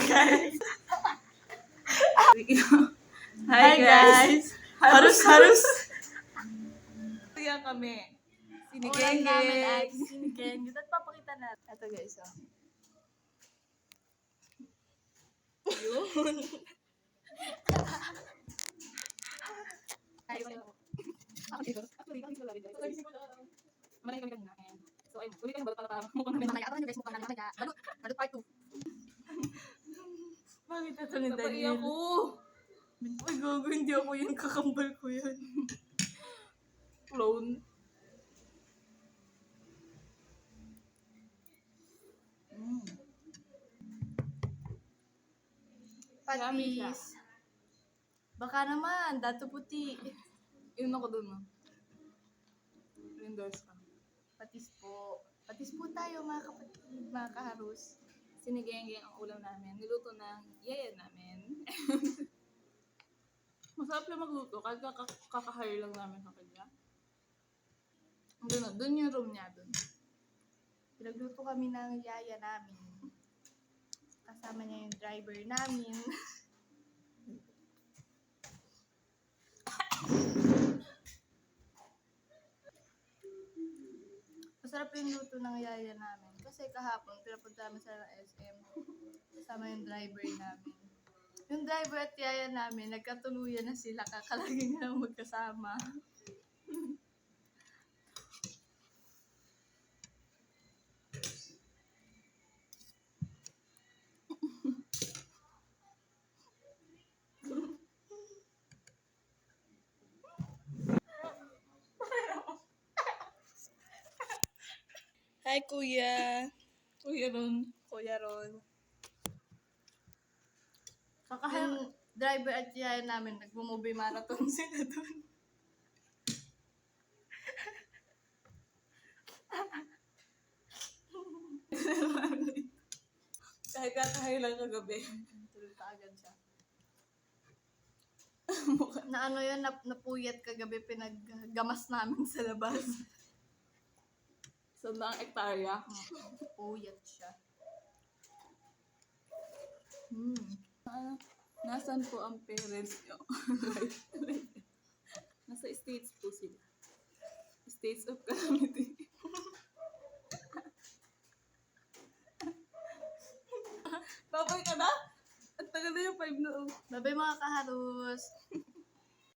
guys! Hi guys! Harus! Kaya kami. Ulam namin ay sinigeng. At papakita natin. Ito guys, oh. Yun. Malay kami kanina. So ayun, ulit kayong balot para mukhang namin. Mamaya, abangan nyo guys, mukha namin mamaya. Balot part 2. Bakit ito ni Napaiyak Daniel? ko. Uy, gago, hindi ako yun. Kakambal ko yun. Clone. Yummy siya. Patis. Baka naman, dato puti. Yun ako dun, oh. Endorse ka. Patis po. Patis po tayo mga kapatid, mga kaharus. Sinigeng-geng ang ulam namin. Niluto ng yaya namin. Masarap yung magluto. Kahit kakahire lang namin sa kanya. Doon yung room niya, doon. Pinagluto kami ng yaya namin. Kasama niya yung driver namin. Masarap yung luto ng yaya namin. Kasi kahapon, pinapunta namin sa SM. Kasama yung driver namin. Yung driver at yaya namin, nagkatuluyan na sila. Kakalagi na lang magkasama. Hi, Kuya. Kuya Ron. Kuya Ron. Yung driver at yaya namin, nagmo-movie marathon sila doon. Kahit kakahire lang kagabi. Tulog ka agad siya. Na ano yun, napuyat kagabi, pinaggamas namin sa labas. Sa daang ektarya. Puyat siya. Nasaan po ang parents nyo? Nasa States po sila. States of Calamity. Babay ka na? At tagal na yung 5 na. Babay mga kaharus.